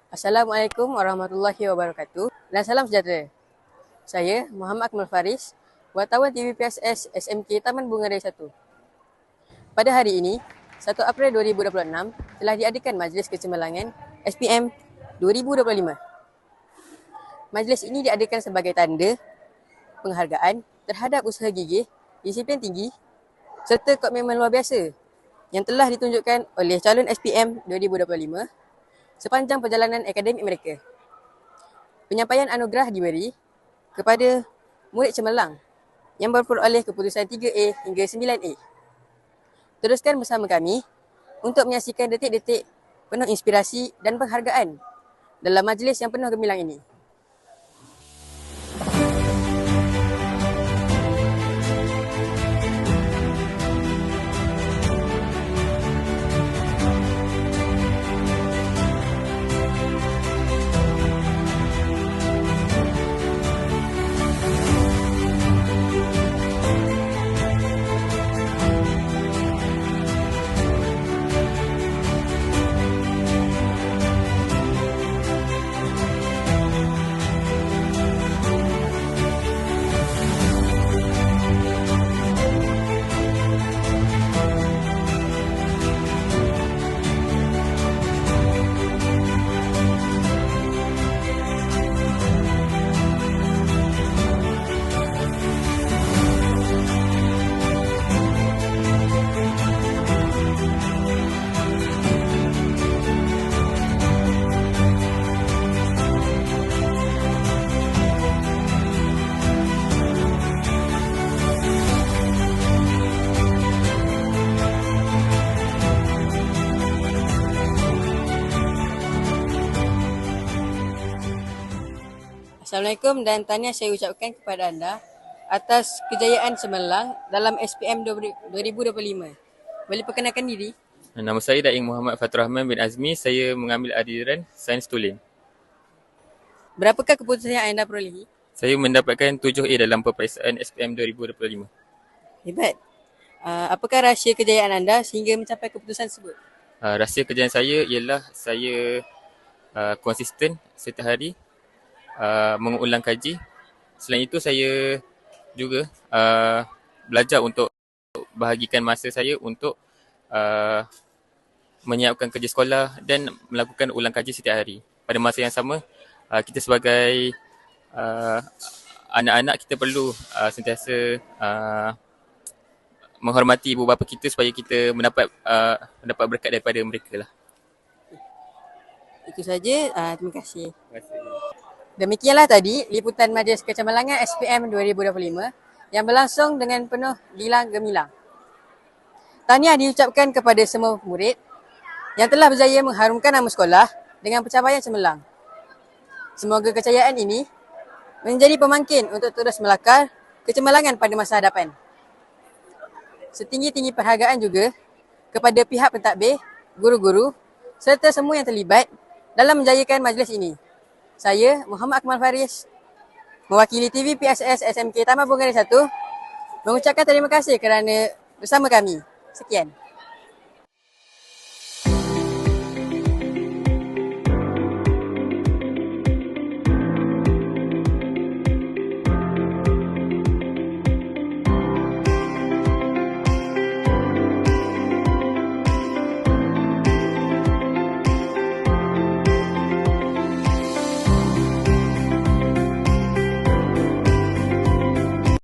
Assalamualaikum warahmatullahi wabarakatuh dan salam sejahtera. Saya Muhammad Akmal Faris, wartawan TV PSS SMK Taman Bunga Raya 1. Pada hari ini, 1 April 2026, telah diadakan Majlis Kecemerlangan SPM 2025. Majlis ini diadakan sebagai tanda penghargaan terhadap usaha gigih, disiplin tinggi serta komitmen luar biasa yang telah ditunjukkan oleh calon SPM 2025 sepanjang perjalanan akademik mereka. Penyampaian anugerah diberi kepada murid cemerlang yang memperoleh keputusan 3A hingga 9A. Teruskan bersama kami untuk menyaksikan detik-detik penuh inspirasi dan penghargaan dalam majlis yang penuh gemilang ini. Assalamualaikum dan tahniah saya ucapkan kepada anda atas kejayaan cemerlang dalam SPM 2025. Boleh perkenalkan diri? Nama saya Daing Muhammad Fatur Rahman bin Azmi. Saya mengambil aliran Sains Tulen. Berapakah keputusan yang anda perolehi? Saya mendapatkan 7A dalam peperiksaan SPM 2025. Hebat. Apakah rahsia kejayaan anda sehingga mencapai keputusan tersebut? Rahsia kejayaan saya ialah saya konsisten setiap hari mengulang kaji. Selain itu saya juga belajar untuk bahagikan masa saya untuk menyiapkan kerja sekolah dan melakukan ulang kaji setiap hari. Pada masa yang sama, kita sebagai anak-anak kita perlu sentiasa menghormati ibu bapa kita supaya kita mendapat berkat daripada mereka lah. Itu saja. Terima kasih. Terima kasih. Demikianlah tadi liputan Majlis Kecemerlangan SPM 2025 yang berlangsung dengan penuh gilang gemilang. Tahniah diucapkan kepada semua murid yang telah berjaya mengharumkan nama sekolah dengan pencapaian cemerlang. Semoga kejayaan ini menjadi pemangkin untuk terus melakar kecemerlangan pada masa hadapan. Setinggi-tinggi penghargaan juga kepada pihak pentadbir, guru-guru serta semua yang terlibat dalam menjayakan majlis ini. Saya, Muhammad Akmal Faris, mewakili TV PSS SMK Taman Bunga Raya 1, mengucapkan terima kasih kerana bersama kami. Sekian.